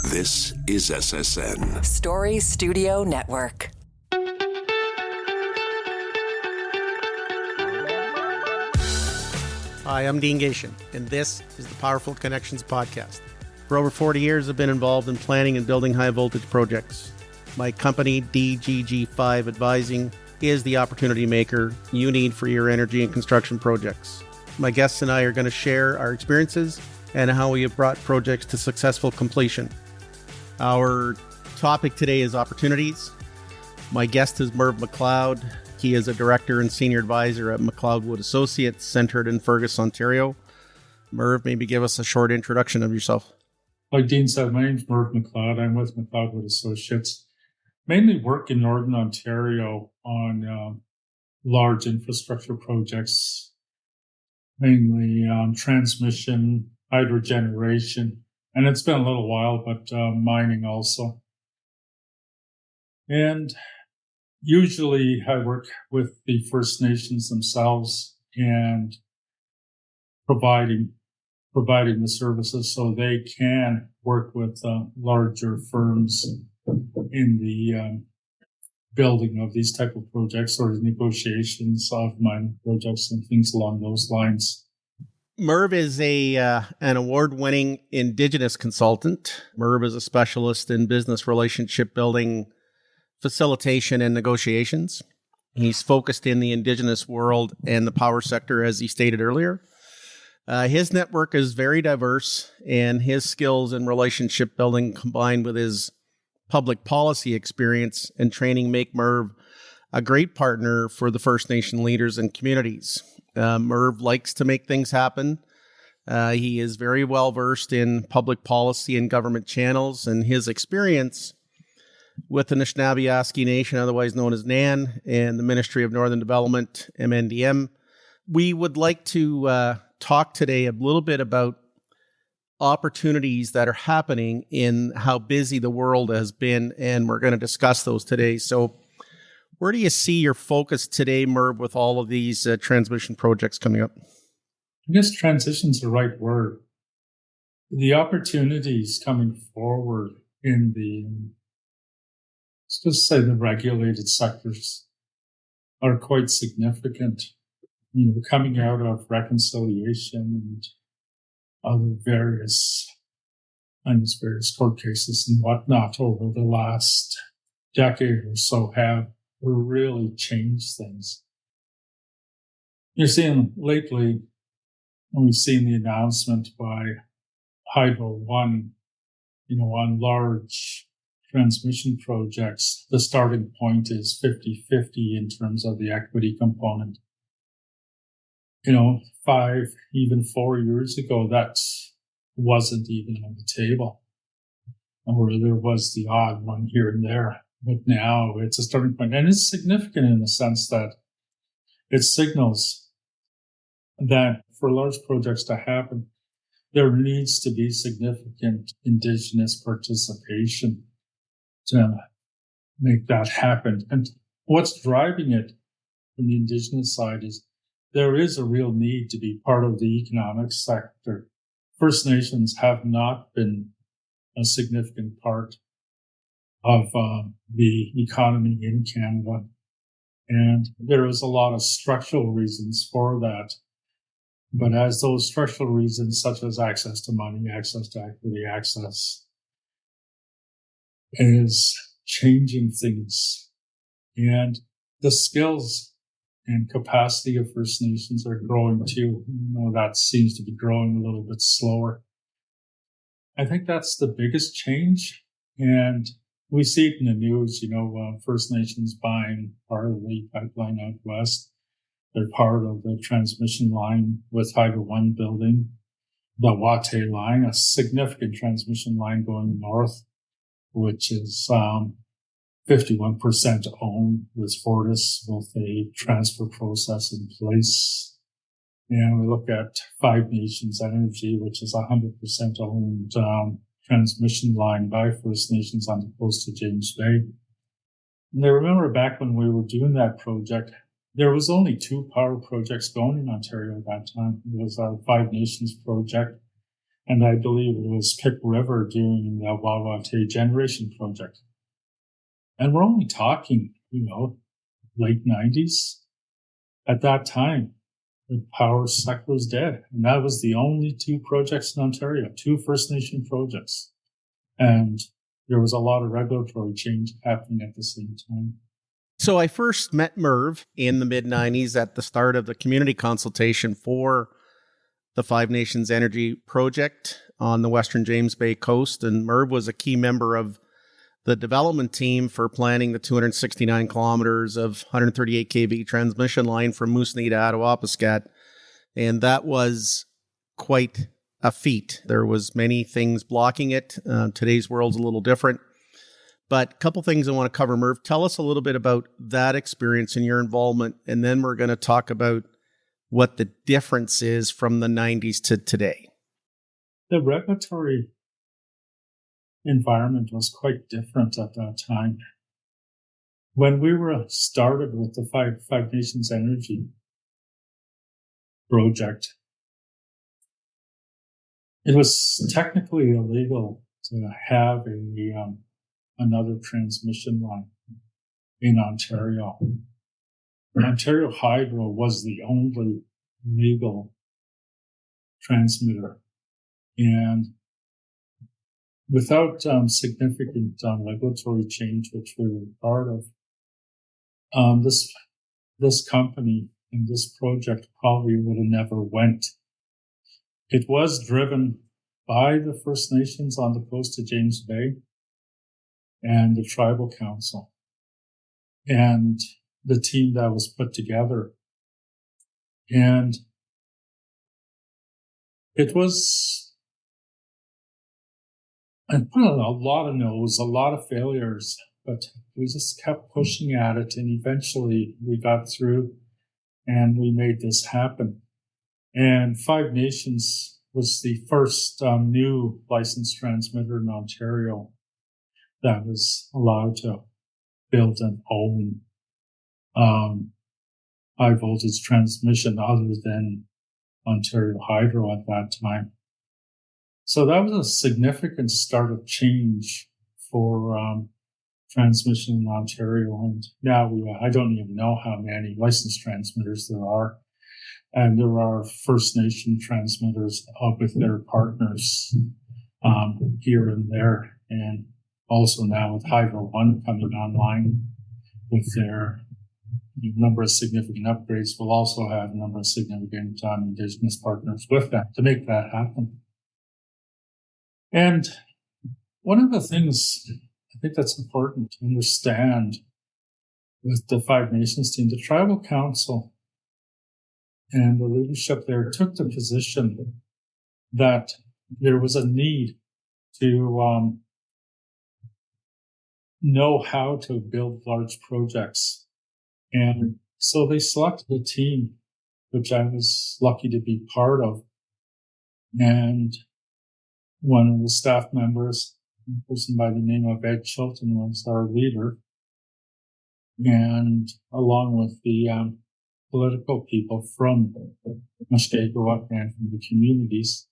This is SSN. Story Studio Network. Hi, I'm Dean Gation, and this is the Powerful Connections podcast. For over 40 years, I've been involved in planning and building high-voltage projects. My company, DGG5 Advising, is the opportunity maker you need for your energy and construction projects. My guests and I are going to share our experiences and how we have brought projects to successful completion. Our topic today is opportunities. My guest is Merv McLeod. He is a director and senior advisor at McLeod Wood Associates, centered in Fergus, Ontario. Merv, maybe give us a short introduction of yourself. Like Dean said, my name's Merv McLeod. I'm with McLeod Wood Associates. Mainly work in Northern Ontario on large infrastructure projects, mainly transmission, hydrogeneration, and it's been a little while, but mining also. And usually I work with the First Nations themselves and providing the services so they can work with larger firms in the building of these type of projects or negotiations of mining projects and things along those lines. Merv is an award-winning Indigenous consultant. Merv is a specialist in business relationship building, facilitation, and negotiations. He's focused in the Indigenous world and the power sector, as he stated earlier. His network is very diverse, and his skills in relationship building combined with his public policy experience and training make Merv a great partner for the First Nation leaders and communities. Merv likes to make things happen. He is very well versed in public policy and government channels, and his experience with the Anishinaabe Nation, otherwise known as NAN, and the Ministry of Northern Development, MNDM. We would like to talk today a little bit about opportunities that are happening in how busy the world has been, and we're going to discuss those today. So where do you see your focus today, Merv, with all of these transmission projects coming up? I guess transition's the right word. The opportunities coming forward in let's just say the regulated sectors are quite significant. Coming out of reconciliation and other various court cases and whatnot over the last decade or so have really changed things. You're seeing lately, and we've seen the announcement by Hydro One, on large transmission projects, the starting point is 50-50 in terms of the equity component. 5, even 4 years ago, that wasn't even on the table. Or there was the odd one here and there. But now it's a starting point. And it's significant in the sense that it signals that for large projects to happen, there needs to be significant Indigenous participation to make that happen. And what's driving it from the Indigenous side is there is a real need to be part of the economic sector. First Nations have not been a significant part of the economy in Canada. And there is a lot of structural reasons for that. But as those structural reasons, such as access to money, access to equity, access, is changing things. And the skills and capacity of First Nations are growing too. That seems to be growing a little bit slower. I think that's the biggest change. And we see it in the news, First Nations buying part of the pipeline out west. They're part of the transmission line with Hydro One building, the Wate line, a significant transmission line going north, which is 51% owned with Fortis, with a transfer process in place. And we look at Five Nations Energy, which is 100% owned transmission line by First Nations on the coast of James Bay. And I remember back when we were doing that project, there was only 2 power projects going in Ontario at that time. It was our Five Nations project And I believe it was Pick River doing the Wawate generation project. And we're only talking, late 90s. At that time, the power sector was dead. And that was the only two projects in Ontario, two First Nation projects. And there was a lot of regulatory change happening at the same time. So I first met Merv in the mid-90s at the start of the community consultation for the Five Nations Energy Project on the Western James Bay coast. And Merv was a key member of the development team for planning the 269 kilometers of 138 kV transmission line from Moosonee to Attawapiskat. And that was quite a feat. There was many things blocking it. Today's world's a little different. But a couple things I want to cover, Merv. Tell us a little bit about that experience and your involvement, and then we're going to talk about what the difference is from the 90s to today. The regulatory environment was quite different at that time. When we were started with the Five Nations Energy Project, it was technically illegal to have another transmission line in Ontario. Ontario Hydro was the only legal transmitter. And without significant regulatory change, which we were part of, this company and this project probably would have never went. It was driven by the First Nations on the coast of James Bay and the Tribal Council and the team that was put together. And it was, I put a lot of no's, a lot of failures, but we just kept pushing at it. And eventually we got through and we made this happen. And Five Nations was the first new licensed transmitter in Ontario that was allowed to build and own high voltage transmission other than Ontario Hydro at that time. So that was a significant start of change for transmission in Ontario. And now I don't even know how many licensed transmitters there are. And there are First Nation transmitters with their partners here and there. And also now with Hydro One coming online with their number of significant upgrades, we'll also have a number of significant Indigenous partners with that to make that happen. And one of the things I think that's important to understand with the Five Nations team, the Tribal Council and the leadership there took the position that there was a need to know how to build large projects. And so they selected a team, which I was lucky to be part of. And one of the staff members, a person by the name of Ed Chilton, was our leader. And along with the political people from Mushkegowuk and from the communities,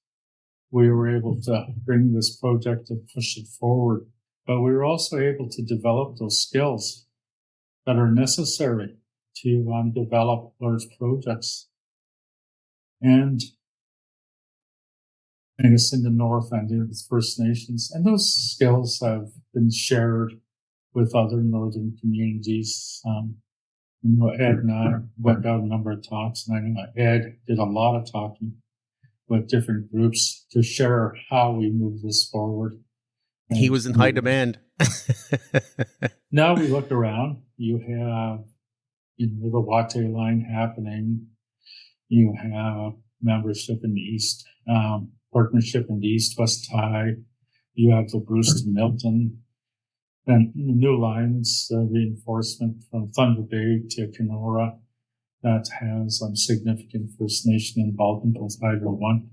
we were able to bring this project and push it forward. But we were also able to develop those skills that are necessary to develop large projects. And I guess in the north and in the First Nations, and those skills have been shared with other northern communities. Ed and I went out a number of talks, and I know Ed did a lot of talking with different groups to share how we move this forward. And he was in high demand. Now we look around, you have the Wate line happening, you have membership in the East, partnership in the East-West tie, you have the Bruce to Milton, and new lines, reinforcement from Thunder Bay to Kenora that has significant First Nation involvement with Hydro One.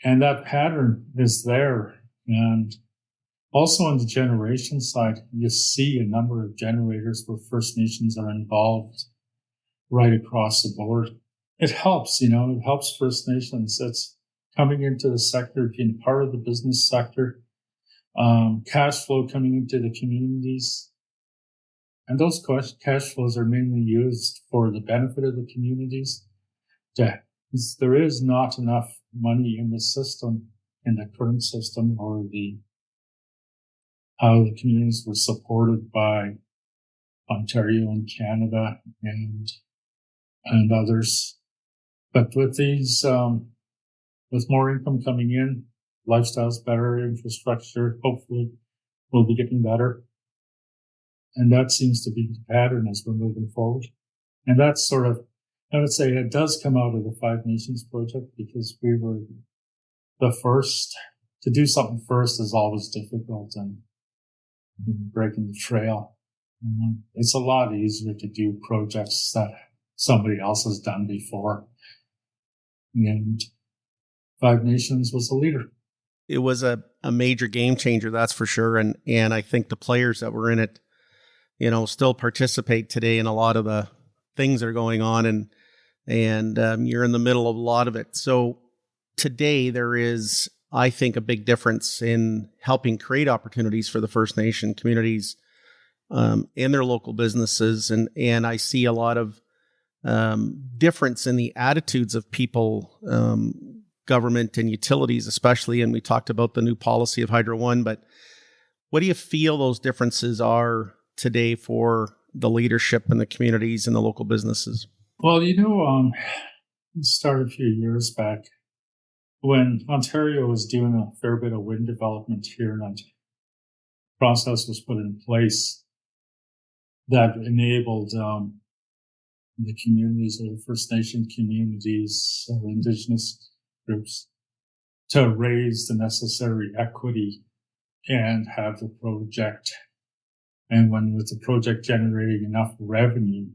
And that pattern is there. And also on the generation side, you see a number of generators where First Nations are involved right across the board. It helps, it helps First Nations. It's coming into the sector, being part of the business sector, cash flow coming into the communities. And those cash flows are mainly used for the benefit of the communities. There is not enough money in the system, in the current system, or how the communities were supported by Ontario and Canada and others. But with these, with more income coming in, lifestyle's better, infrastructure hopefully will be getting better. And that seems to be the pattern as we're moving forward. And that's sort of, I would say it does come out of the Five Nations project, because we were the first. To do something first is always difficult, and breaking the trail. It's a lot easier to do projects that somebody else has done before. And Five Nations was the leader. It was a major game changer, that's for sure. And I think the players that were in it, still participate today in a lot of the things that are going on, and you're in the middle of a lot of it. So today there is, I think, a big difference in helping create opportunities for the First Nation communities in their local businesses. And I see a lot of difference in the attitudes of people, government and utilities especially. And we talked about the new policy of Hydro One, but what do you feel those differences are today for the leadership in the communities and the local businesses? Well, it started a few years back when Ontario was doing a fair bit of wind development here, and a process was put in place that enabled the communities, or the First Nation communities, or Indigenous groups, to raise the necessary equity and have the project. And with the project generating enough revenue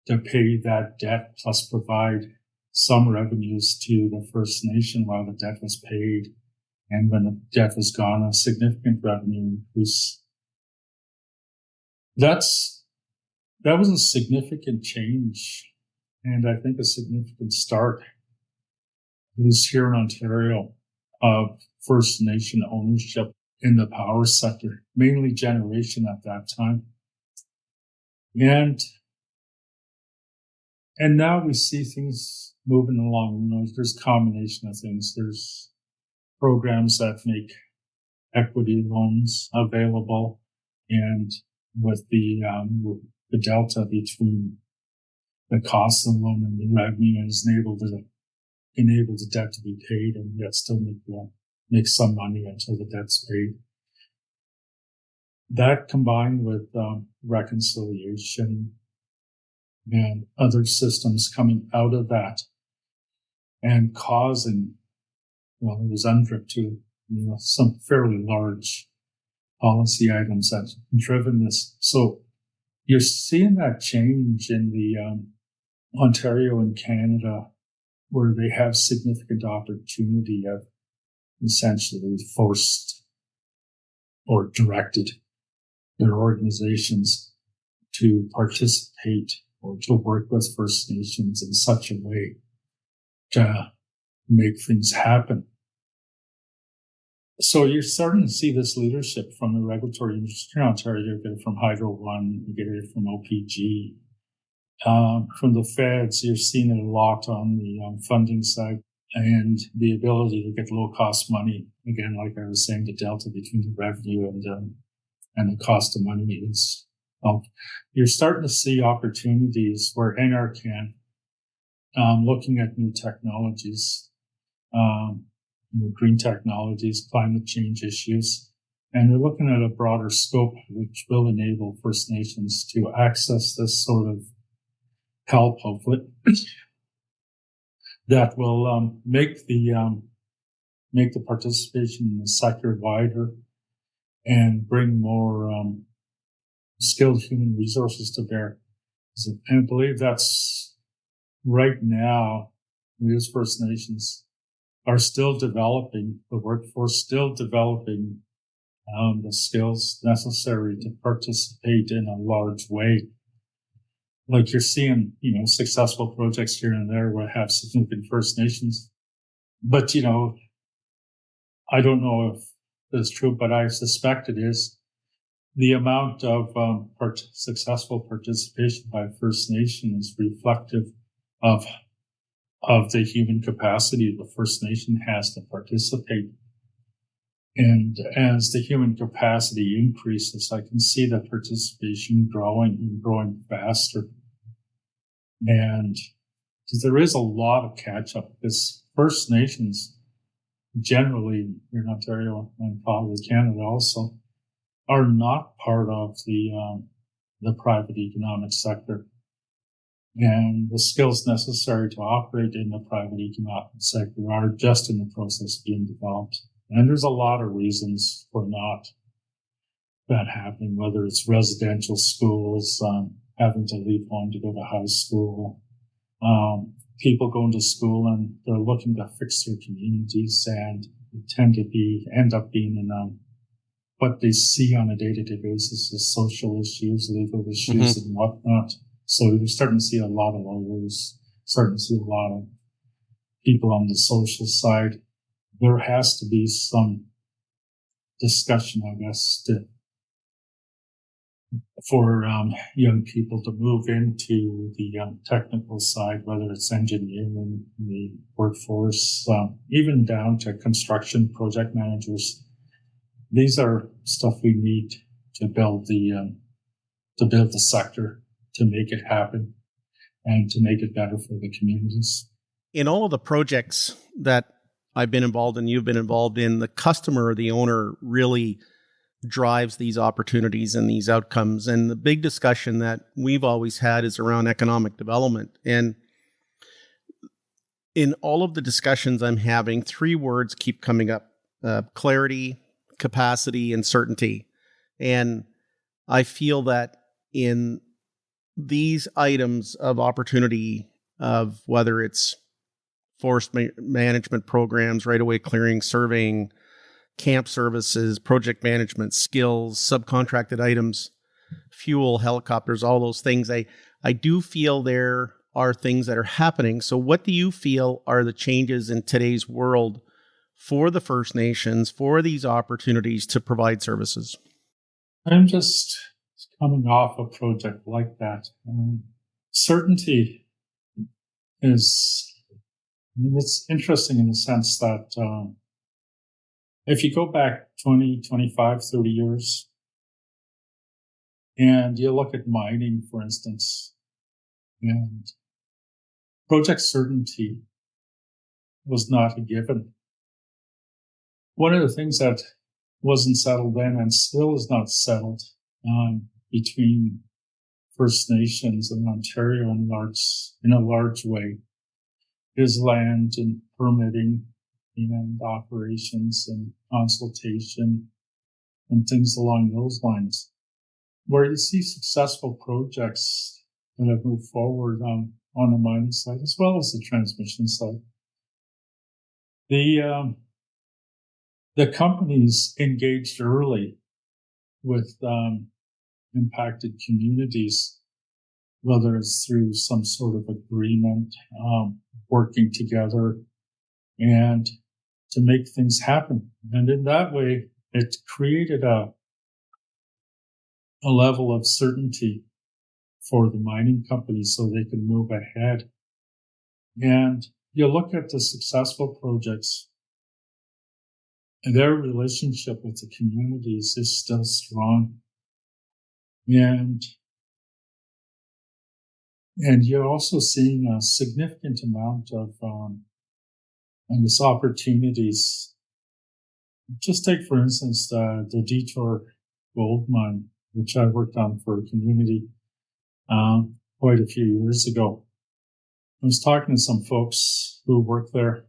to pay that debt, plus provide some revenues to the First Nation while the debt was paid. And when the debt was gone, a significant revenue increase. That was a significant change, and I think a significant start. It was here in Ontario of First Nation ownership in the power sector, mainly generation at that time. And now we see things moving along. There's a combination of things. There's programs that make equity loans available, and with the delta between the cost of the loan and the revenue is enabled the debt to be paid, and yet still make some money until the debt's paid. That combined with reconciliation and other systems coming out of that and causing, it was UNDRIP too, some fairly large policy items that have driven this. So you're seeing that change in the Ontario and Canada, where they have significant opportunity of essentially forced or directed their organizations to participate or to work with First Nations in such a way to make things happen. So you're starting to see this leadership from the regulatory industry in Ontario. You get it from Hydro One, you get it from OPG. From the feds, you're seeing it a lot on the funding side, and the ability to get low-cost money. Again, like I was saying, the delta between the revenue and the cost of money is. You're starting to see opportunities where NRCan, looking at new technologies, green technologies, climate change issues, and they're looking at a broader scope, which will enable First Nations to access this sort of help, hopefully, that will make the participation in the sector wider and bring more skilled human resources to bear. And I believe that's right now, we as First Nations are still developing, the workforce still developing the skills necessary to participate in a large way. Like you're seeing, successful projects here and there will have significant First Nations But, I don't know if it's true, but I suspect it is. The amount of successful participation by First Nations is reflective of the human capacity the First Nation has to participate. And as the human capacity increases, I can see the participation growing and growing faster. And there is a lot of catch up because First Nations generally in Ontario and probably Canada also are not part of the private economic sector. And the skills necessary to operate in the private economic sector are just in the process of being developed. And there's a lot of reasons for not that happening, whether it's residential schools, having to leave home to go to high school, people going to school and they're looking to fix their communities and tend to end up being in what they see on a day-to-day basis as social issues, legal issues, and whatnot. So we're starting to see a lot of lawyers, starting to see a lot of people on the social side. There has to be some discussion, I guess, for young people to move into the technical side, whether it's engineering, the workforce, even down to construction project managers. These are stuff we need to build the sector, to make it happen, and to make it better for the communities. In all of the projects that I've been involved in, you've been involved in, the customer or the owner really drives these opportunities and these outcomes. And the big discussion that we've always had is around economic development. And in all of the discussions I'm having, 3 words keep coming up: clarity, capacity, and certainty. And I feel that in these items of opportunity, of whether it's forest management programs, right-of-way clearing, surveying, camp services, project management, skills, subcontracted items, fuel, helicopters, all those things, I do feel there are things that are happening. So what do you feel are the changes in today's world for the First Nations, for these opportunities to provide services? I'm just coming off a project like that. Certainty it's interesting in the sense that if you go back 20, 25, 30 years, and you look at mining, for instance, and project certainty was not a given. One of the things that wasn't settled then and still is not settled between First Nations and Ontario in a large way is land and permitting and operations and consultation and things along those lines. Where you see successful projects that have moved forward on the mining side as well as the transmission side. The companies engaged early with impacted communities, whether it's through some sort of agreement, working together, and to make things happen. And in that way, it created a level of certainty for the mining companies so they can move ahead. And you look at the successful projects, and their relationship with the communities is still strong. And you're also seeing a significant amount of opportunities. Just take, for instance, the Detour gold mine, which I worked on for a community quite a few years ago. I was talking to some folks who work there,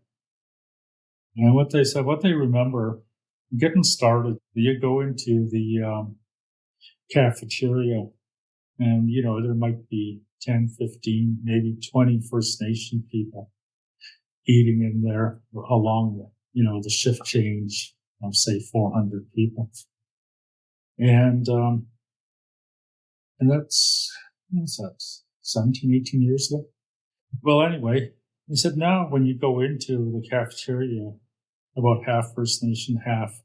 and what they remember getting started, you go into the cafeteria, and there might be 10, 15, maybe 20 First Nation people eating in there along with, the shift change of say 400 people. And that's 17, 18 years ago. Well, anyway, He said, now when you go into the cafeteria, about half First Nation, half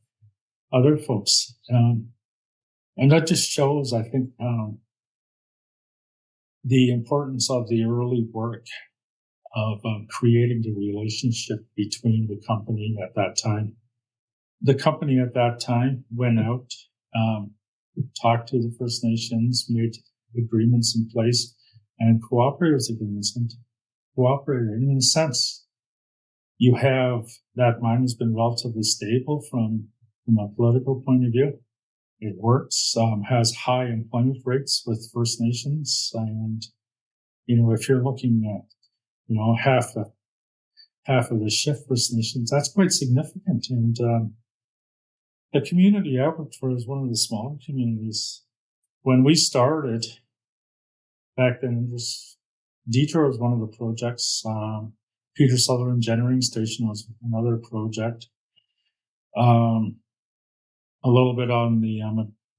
other folks. And that just shows, I think, the importance of the early work of creating the relationship between the company at that time. The company at that time went out, talked to the First Nations, made agreements in place, and cooperators agreements, and cooperated. In a sense, you have that mine has been relatively stable from a political point of view. It works, has high employment rates with First Nations. And, if you're looking at, half of the shift First Nations, that's quite significant. And, the community I worked for is one of the smaller communities. When we started back then, Detour was one of the projects. Peter Sutherland Generating Station was another project. A little bit on the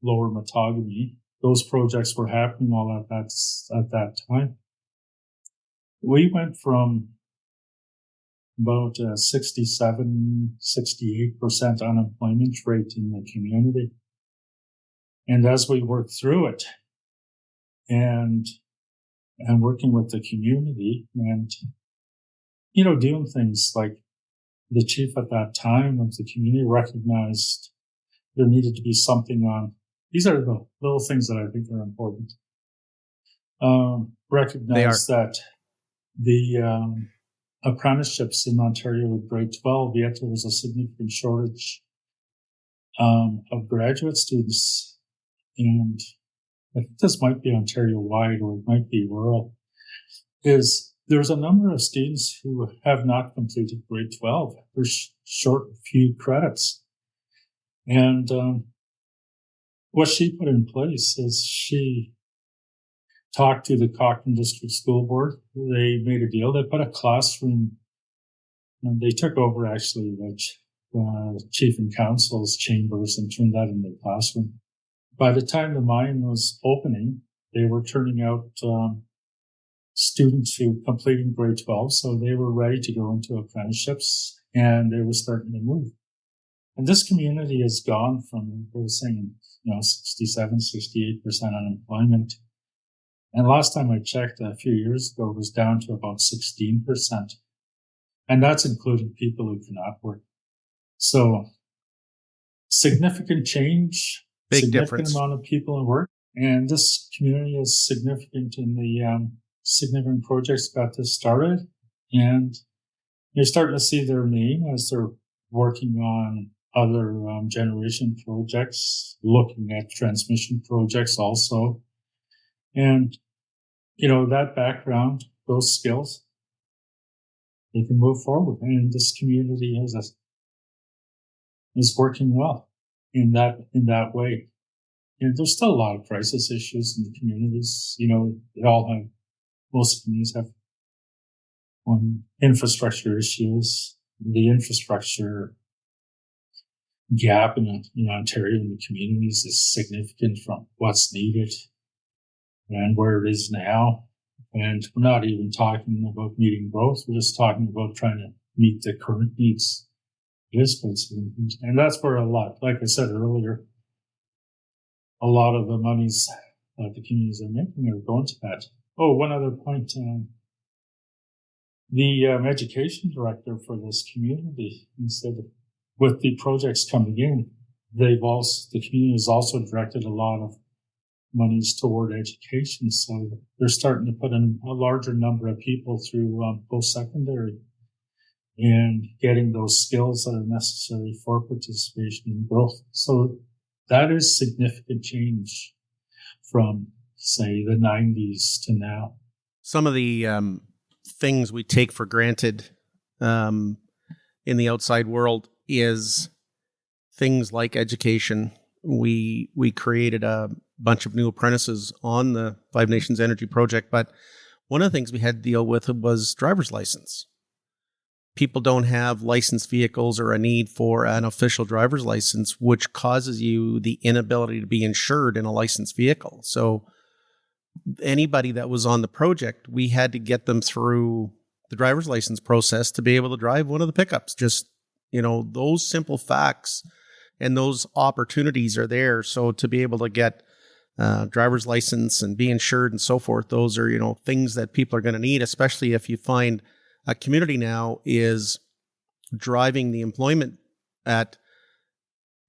lower Matagami. Those projects were happening all at that time. We went from about 67, 68% unemployment rate in the community. And as we worked through it and working with the community and, doing things like the chief at that time of the community recognized there needed to be something on. These are the little things that I think are important. Recognize that the apprenticeships in Ontario with grade 12, yet there was a significant shortage of graduate students. And I think this might be Ontario-wide or it might be rural, is there's a number of students who have not completed grade 12. They're short a few credits. And what she put in place is she talked to the Cochrane District School Board. They made a deal. They put a classroom, and they took over actually the chief and council's chambers and turned that into a classroom. By the time the mine was opening, they were turning out students who completing grade 12, so they were ready to go into apprenticeships, and they were starting to move. And this community has gone from, we were saying, 67, 68% unemployment. And last time I checked a few years ago, it was down to about 16%. And that's including people who cannot work. So significant change, Big significant difference. amount of people in work. And this community is significant in the significant projects got this started. And you're starting to see their name as they're working on other generation projects, looking at transmission projects also. And, that background, those skills, they can move forward. And this community is working well in that way. And there's still a lot of crisis issues in the communities. Most communities have infrastructure issues. The infrastructure gap in Ontario and the communities is significant from what's needed and where it is now. And we're not even talking about meeting growth. We're just talking about trying to meet the current needs. It is quite significant. And that's where like I said earlier, a lot of the monies that the communities are making are going to that. Oh, one other point. The education director for this community, instead of with the projects coming in, the community has also directed a lot of monies toward education. So they're starting to put in a larger number of people through post-secondary and getting those skills that are necessary for participation in growth. So that is significant change from, say, the 90s to now. Some of the things we take for granted in the outside world is things like education. We created a bunch of new apprentices on the Five Nations Energy Project, but one of the things we had to deal with was driver's license. People don't have licensed vehicles or a need for an official driver's license, which causes you the inability to be insured in a licensed vehicle. So anybody that was on the project, we had to get them through the driver's license process to be able to drive one of the pickups. Just, those simple facts and those opportunities are there. So to be able to get driver's license and be insured and so forth, those are, things that people are going to need, especially if you find a community now is driving the employment at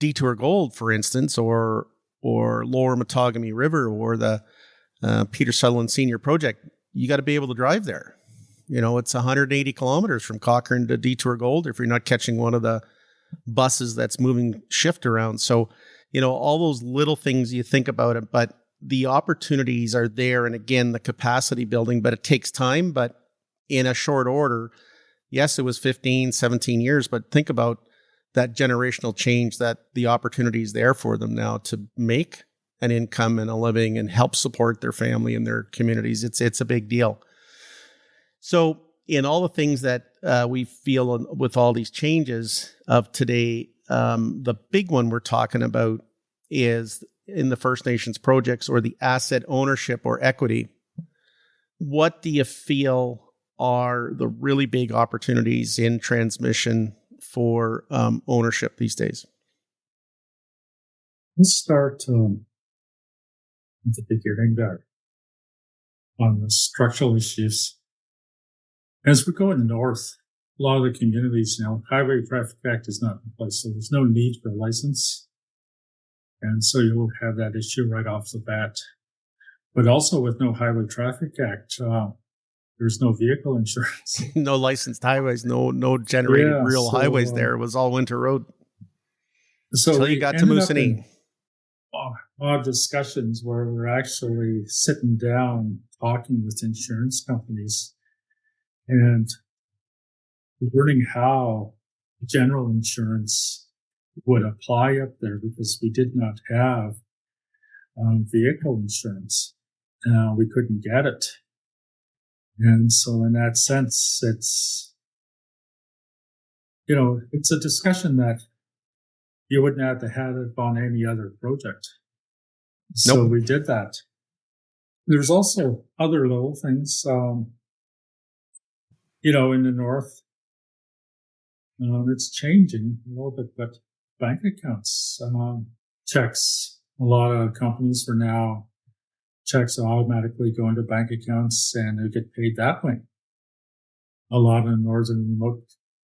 Detour Gold, for instance, or Lower Matagami River, or the Peter Sutherland Senior Project. You got to be able to drive there. It's 180 kilometers from Cochrane to Detour Gold if you're not catching one of the buses that's moving shift around. So, all those little things you think about it, but the opportunities are there. And again, the capacity building, but it takes time, but in a short order. Yes, it was 15, 17 years, but think about that generational change, that the opportunity is there for them now to make an income and a living and help support their family and their communities. It's a big deal. So in all the things that we feel with all these changes of today, the big one we're talking about is in the First Nations projects, or the asset ownership or equity. What do you feel are the really big opportunities in transmission for ownership these days? Let's start at the beginning there on the structural issues. As we're going north, a lot of the communities now, Highway Traffic Act is not in place, so there's no need for a license. And so you'll have that issue right off the bat. But also with no Highway Traffic Act, there's no vehicle insurance. No licensed highways, no generated highways there. It was all winter road. So until you got to Moosonee. Odd discussions where we're actually sitting down talking with insurance companies and learning how general insurance would apply up there, because we did not have vehicle insurance. We couldn't get it. And so in that sense, it's a discussion that you wouldn't have to have it on any other project. So we did that. There's also other little things, in the north, it's changing a little bit, but bank accounts, checks, a lot of companies are now, checks automatically go into bank accounts and they get paid that way. A lot of northern remote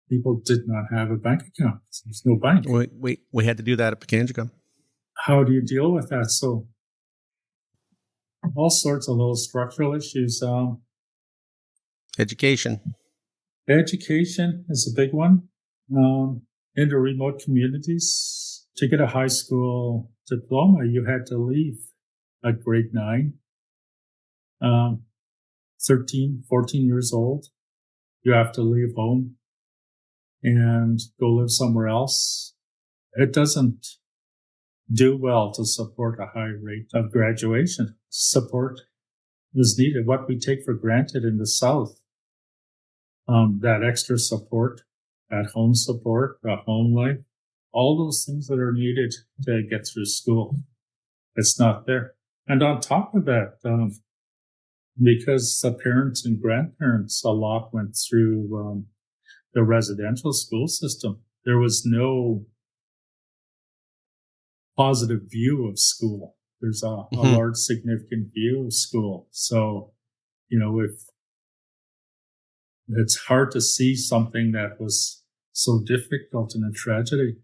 people did not have a bank account. There's no bank. We had to do that at Pekanjika. How do you deal with that? So all sorts of little structural issues. Education is a big one. In the remote communities, to get a high school diploma, you had to leave at grade 9, 13, 14 years old. You have to leave home and go live somewhere else. It doesn't do well to support a high rate of graduation. Support is needed. What we take for granted in the South, that extra support, at home support, a home life, all those things that are needed to get through school, it's not there. And on top of that, because the parents and grandparents a lot went through the residential school system, there was no positive view of school. There's a large, significant view of school. So, if it's hard to see something that was so difficult and a tragedy,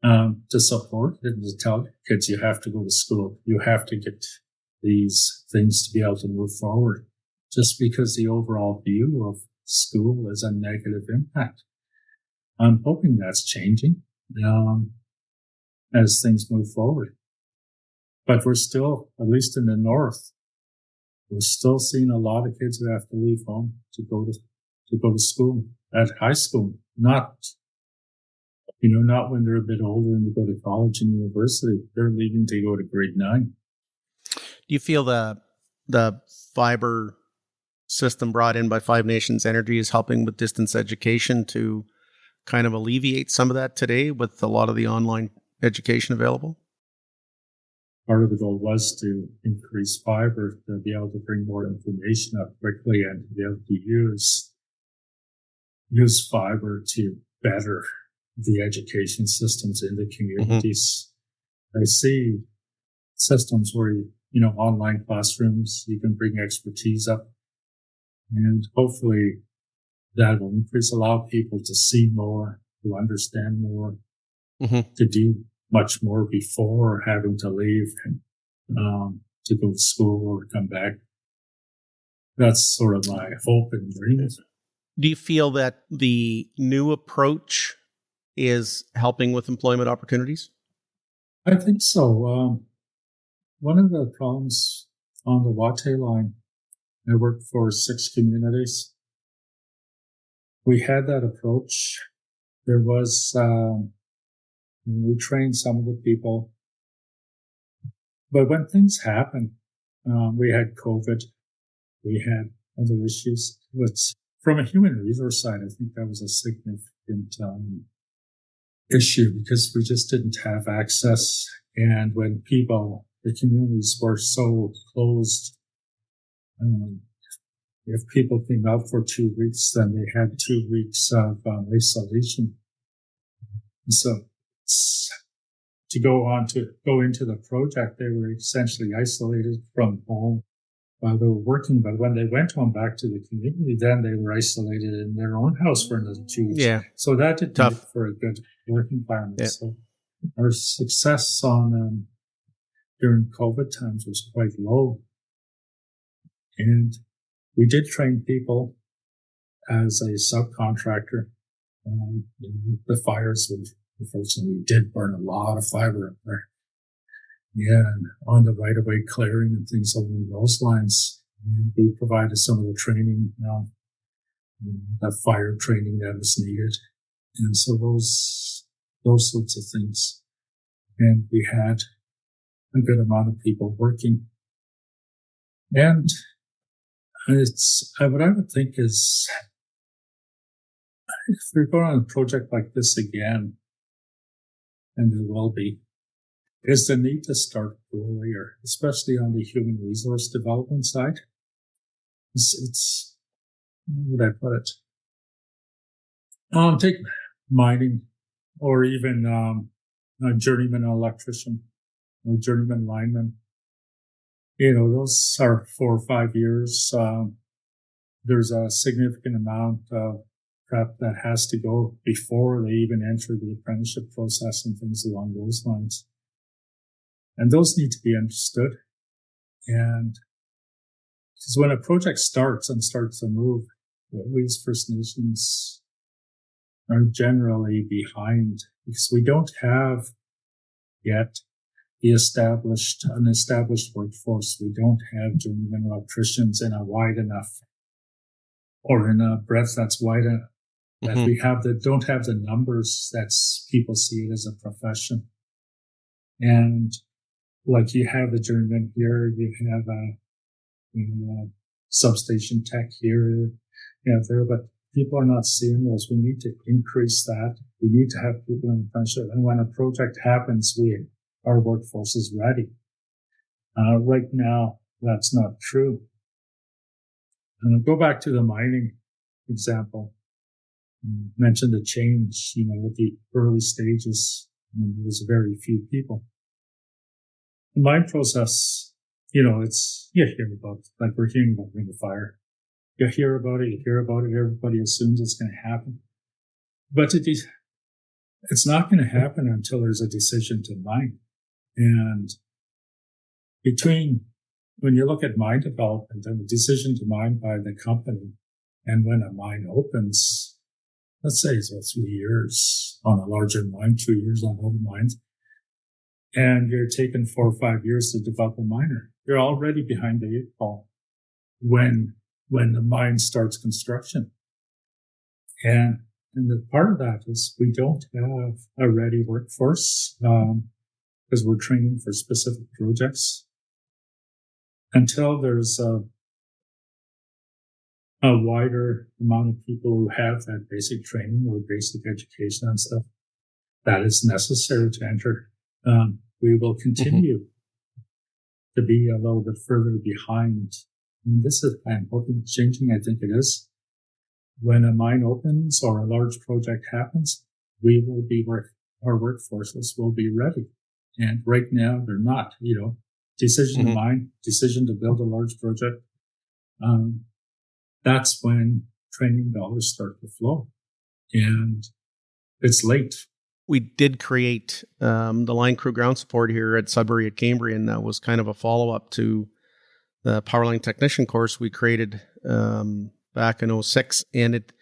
to support it and to tell kids you have to go to school. You have to get these things to be able to move forward, just because the overall view of school is a negative impact. I'm hoping that's changing as things move forward. But we're still, at least in the north, we're still seeing a lot of kids who have to leave home to go to school, at high school, not when they're a bit older and they go to college and university. They're leaving to go to grade 9. Do you feel the fiber system brought in by Five Nations Energy is helping with distance education to kind of alleviate some of that today with a lot of the online education available? part of the goal was to increase fiber, to be able to bring more information up quickly and to be able to use fiber to better the education systems in the communities. I see systems where, online classrooms, you can bring expertise up, and hopefully that will increase, allow people to see more, to understand more, to do much more before having to leave to go to school or come back. That's sort of my hope and dream. Do you feel that the new approach is helping with employment opportunities? I think so. One of the problems on the Wate line, I worked for 6 communities. We had that approach. There was, we trained some of the people. But when things happened, we had COVID, we had other issues. But from a human resource side, I think that was a significant issue because we just didn't have access. And when the communities were so closed, if people came out for 2 weeks, then they had 2 weeks of isolation. So to go into the project, they were essentially isolated from home while they were working. But when they went home back to the community, then they were isolated in their own house for another 2 weeks. Yeah. So that didn't make for a good work environment. Yeah. So our success on during COVID times was quite low. And we did train people as a subcontractor. The fires, unfortunately, we did burn a lot of fiber up there. Yeah, and on the right-of-way clearing and things along those lines. And we provided some of the training, the fire training that was needed. And so those sorts of things. And we had a good amount of people working. And what I would think is, if we're going on a project like this again, and there will be, is the need to start earlier, especially on the human resource development side. It's how would I put it? Take mining, or even a journeyman electrician, or journeyman lineman. Those are 4 or 5 years. There's a significant amount of prep that has to go before they even enter the apprenticeship process and things along those lines. And those need to be understood. And because when a project starts to move, we as First Nations are generally behind because we don't have yet an established workforce. We don't have journeyman electricians in a wide enough or in a breadth that's wide enough that we don't have the numbers that people see it as a profession. And like you have the journeyman here, you have a substation tech here, there, but people are not seeing those. We need to increase that. We need to have people in the apprenticeship. And when a project happens, our workforce is ready. Right now, that's not true. And I'll go back to the mining example. I mentioned the change, with the early stages, there was very few people. The mine process, you hear about, like we're hearing about Ring of Fire. You hear about it, everybody assumes it's going to happen. But it's not going to happen until there's a decision to mine. And when you look at mine development and the decision to mine by the company, and when a mine opens, let's say it's about 3 years on a larger mine, 2 years on other mines, and you're taking 4 or 5 years to develop a miner, you're already behind the 8 ball when the mine starts construction. And the part of that is we don't have a ready workforce, because we're training for specific projects. Until there's a wider amount of people who have that basic training or basic education and stuff that is necessary to enter, we will continue to be a little bit further behind. And this is, I'm hoping it's changing. I think it is. When a mine opens or a large project happens, we will be our workforces will be ready. And right now they're not, decision to mine, decision to build a large project. That's when training dollars start to flow, and it's late. We did create the line crew ground support here at Sudbury at Cambria, and that was kind of a follow-up to the Powerline Technician course we created back in 2006, and it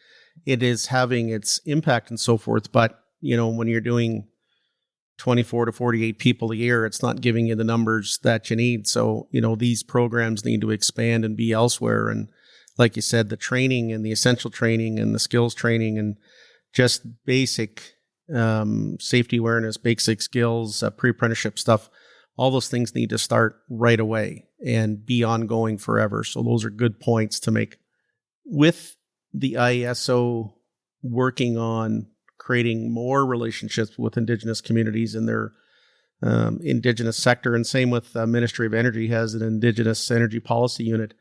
is having its impact and so forth. But, when you're doing 24 to 48 people a year, it's not giving you the numbers that you need. So, these programs need to expand and be elsewhere. And like you said, the training and the essential training and the skills training and just basic safety awareness, basic skills, pre-apprenticeship stuff, all those things need to start right away and be ongoing forever. So those are good points to make. With the IESO working on creating more relationships with Indigenous communities in their Indigenous sector, and same with Ministry of Energy has an Indigenous Energy Policy Unit,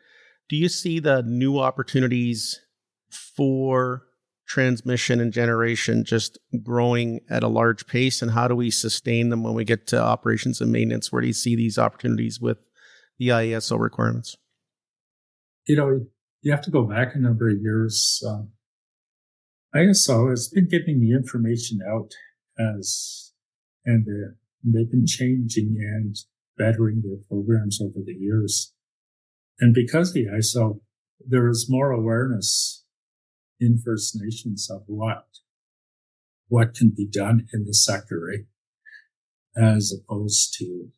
do you see the new opportunities for transmission and generation just growing at a large pace, and how do we sustain them when we get to operations and maintenance? Where do you see these opportunities with the IESO requirements? You have to go back a number of years. ISO has been giving the information out and they've been changing and bettering their programs over the years. And because of the ISO, there is more awareness in First Nations of what can be done in the sector, right? As opposed to,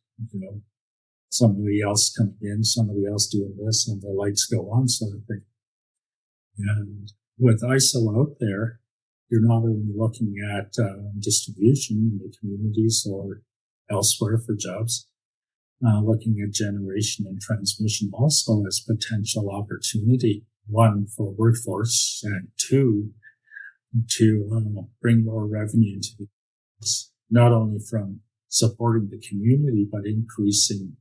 somebody else coming in, somebody else doing this, and the lights go on sort of thing. And with ISO out there, you're not only looking at distribution in the communities or elsewhere for jobs, looking at generation and transmission also as potential opportunity. One, for workforce, and two, to bring more revenue into the business, not only from supporting the community, but increasing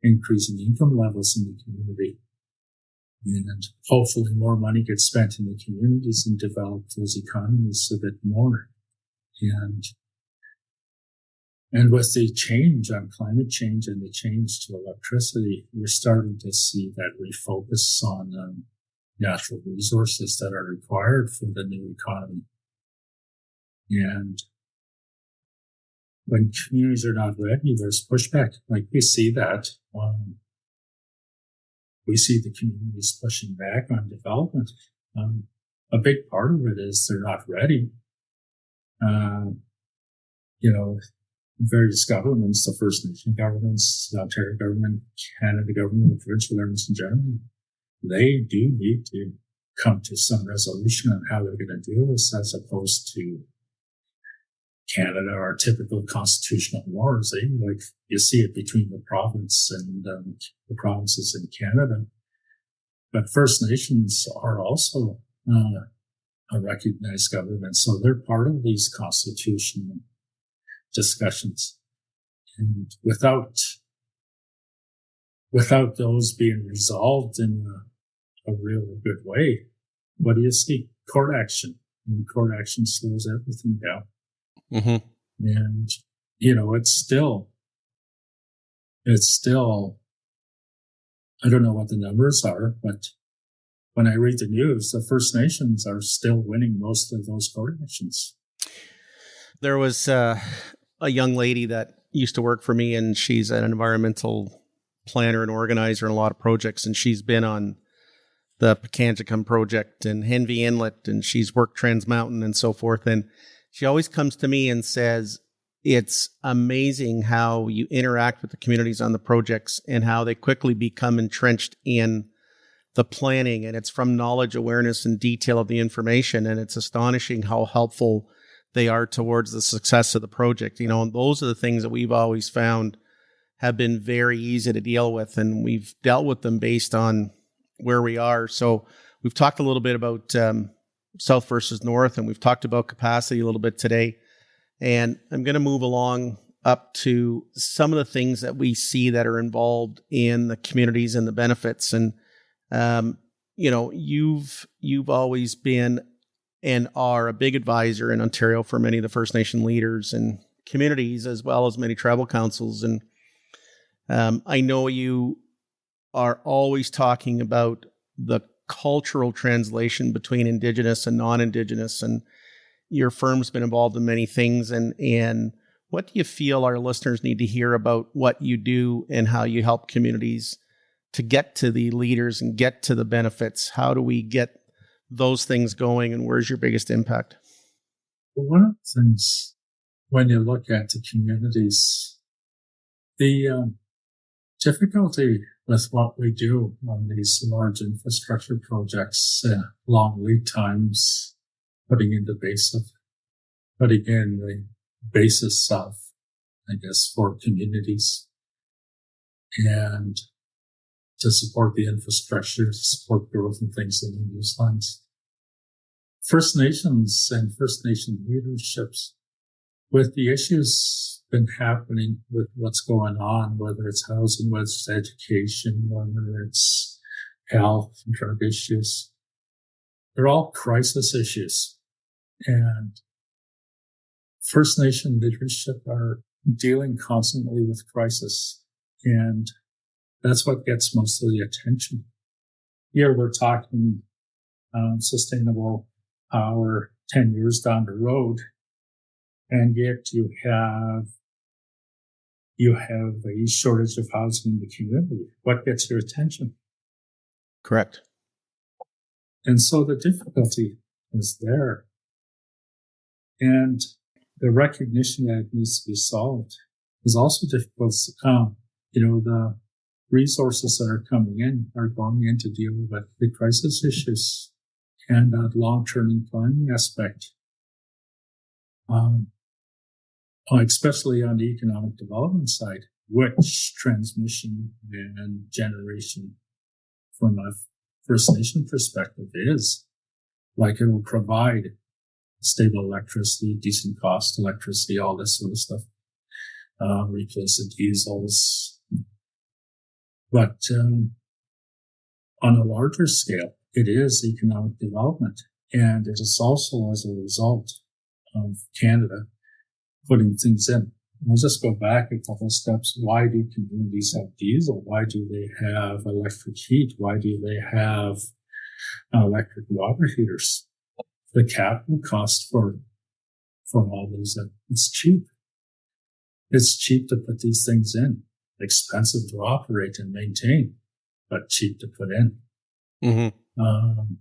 income levels in the community. And hopefully more money gets spent in the communities and develop those economies a bit more. And with the change on climate change and the change to electricity, we're starting to see that refocus on natural resources that are required for the new economy. And when communities are not ready, there's pushback. Like we see that. We see the communities pushing back on development. A big part of it is they're not ready. Various governments, the First Nation governments, the Ontario government, Canada government, the provincial governments in Germany, they do need to come to some resolution on how they're going to do this, as opposed to Canada or typical constitutional wars. You see it between the province and the provinces in Canada. But First Nations are also a recognized government, so they're part of these constitutional discussions. And without those being resolved in a really good way, what do you see? Court action. And court action slows everything down. Mm-hmm. And, it's still, I don't know what the numbers are, but when I read the news, the First Nations are still winning most of those court actions. There was a young lady that used to work for me, and she's an environmental planner and organizer in a lot of projects, and she's been on the Pekanjikam project and Henvey Inlet, and she's worked Trans Mountain and so forth. And she always comes to me and says, it's amazing how you interact with the communities on the projects and how they quickly become entrenched in the planning. And it's from knowledge, awareness, and detail of the information. And it's astonishing how helpful they are towards the success of the project. And those are the things that we've always found have been very easy to deal with. And we've dealt with them based on where we are. So we've talked a little bit about South versus North, and we've talked about capacity a little bit today. And I'm going to move along up to some of the things that we see that are involved in the communities and the benefits. And, you've always been and are a big advisor in Ontario for many of the First Nation leaders and communities, as well as many tribal councils. And I know you are always talking about the cultural translation between Indigenous and non-Indigenous, and your firm's been involved in many things. And what do you feel our listeners need to hear about what you do and how you help communities to get to the leaders and get to the benefits? How do we get those things going, and where's your biggest impact? Well, one of the things when you look at the communities, the difficulty with what we do on these large infrastructure projects, long lead times, putting in the basis of, I guess, for communities and to support the infrastructure, to support growth and things along those lines. First Nations and First Nation leaderships, with the issues been happening with what's going on, whether it's housing, whether it's education, whether it's health, drug issues, they're all crisis issues. And First Nation leadership are dealing constantly with crisis. And that's what gets most of the attention. Here we're talking sustainable power 10 years down the road. And yet you have a shortage of housing in the community. What gets your attention? Correct. And so the difficulty is there. And the recognition that it needs to be solved is also difficult. The resources that are coming in are going in to deal with the crisis issues and that long-term planning aspect. Especially on the economic development side, which transmission and generation from a First Nation perspective is. Like, it will provide stable electricity, decent cost electricity, all this sort of stuff. Replace the diesels. But on a larger scale, it is economic development. And it is also as a result of Canada putting things in. I'll just go back a couple of steps. Why do communities have diesel? Why do they have electric heat? Why do they have electric water heaters? The capital cost for all those, it's cheap. It's cheap to put these things in. Expensive to operate and maintain, but cheap to put in. Mm-hmm.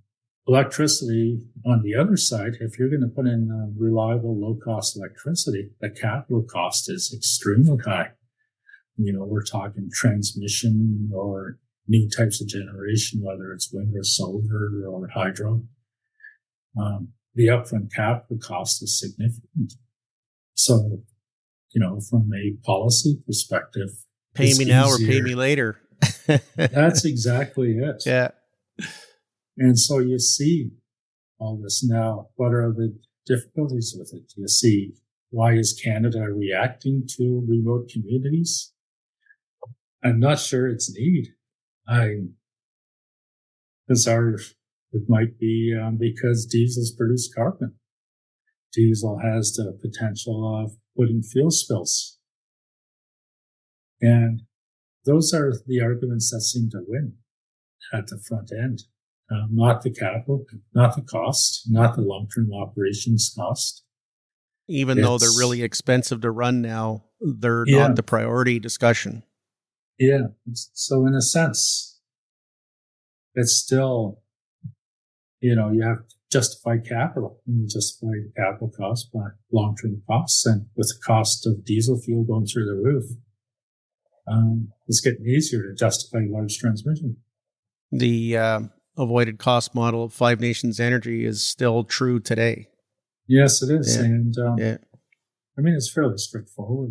Electricity, on the other side, if you're going to put in reliable, low-cost electricity, the capital cost is extremely high. We're talking transmission or new types of generation, whether it's wind or solar or hydro. The upfront capital cost is significant. So, from a policy perspective, pay me now or pay me later. That's exactly it. Yeah. And so you see all this now. What are the difficulties with it? You see, why is Canada reacting to remote communities? I'm not sure it's need. It might be because diesels produce carbon. Diesel has the potential of putting fuel spills. And those are the arguments that seem to win at the front end. Not the capital, not the cost, not the long-term operations cost. Even though they're really expensive to run now, they're not the priority discussion. Yeah. So in a sense, it's still, you have to justify capital. You justify the capital cost by long-term costs. And with the cost of diesel fuel going through the roof, it's getting easier to justify large transmission. The avoided cost model of Five Nations Energy is still true today. Yes, it is. Yeah. And it's fairly straightforward.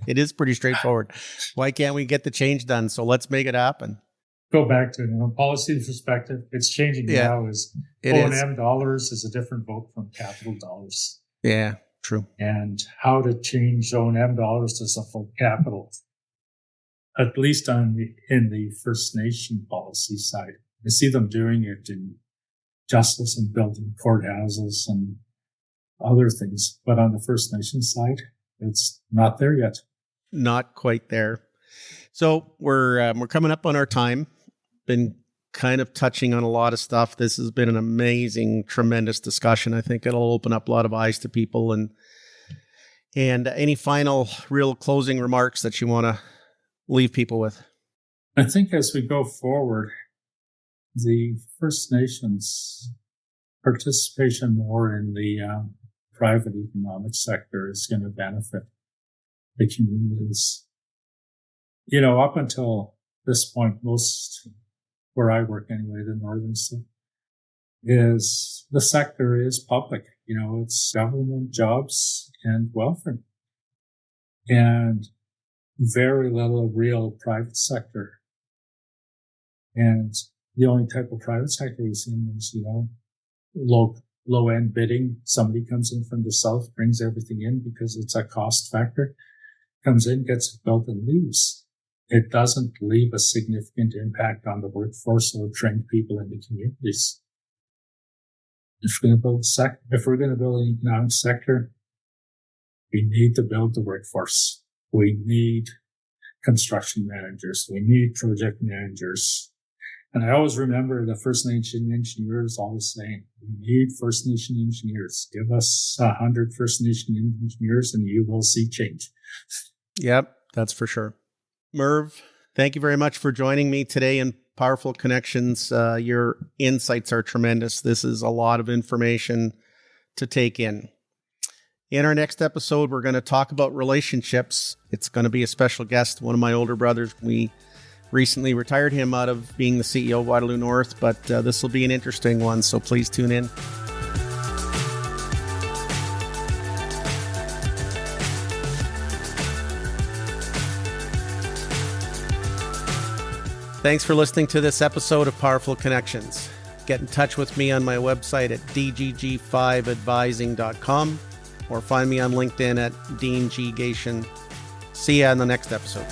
It is pretty straightforward. Why can't we get the change done? So let's make it happen. Go back to policy perspective. It's changing now. O&M dollars is a different vote from capital dollars. Yeah, True. And how to change O&M dollars to support capital, at least in the First Nation policy side. I see them doing it in justice and building courthouses and other things. But on the First Nation side, it's not there yet. Not quite there. So we're coming up on our time. Been kind of touching on a lot of stuff. This has been an amazing, tremendous discussion. I think it'll open up a lot of eyes to people. And any final real closing remarks that you want to leave people with? I think as we go forward, the First Nations participation more in the private economic sector is going to benefit the communities. You know, up until this point, most where I work anyway, the northern side, is the sector is public. You know, it's government jobs and welfare. And very little real private sector. And the only type of private sector we've seen is, you know, low end bidding. Somebody comes in from the south, brings everything in because it's a cost factor, comes in, gets it built and leaves. It doesn't leave a significant impact on the workforce or trained people in the communities. If we're going to build an economic sector, we need to build the workforce. We need construction managers. We need project managers. And I always remember the First Nation engineers always saying, we need First Nation engineers. Give us 100 First Nation engineers and you will see change. Yep, that's for sure. Merv, thank you very much for joining me today in Powerful Connections. Your insights are tremendous. This is a lot of information to take in. In our next episode, we're going to talk about relationships. It's going to be a special guest, one of my older brothers. We recently retired him out of being the CEO of Waterloo North, but this will be an interesting one, so please tune in. Thanks for listening to this episode of Powerful Connections. Get in touch with me on my website at dgg5advising.com or find me on LinkedIn at Dean G. Gation. See ya in the next episode.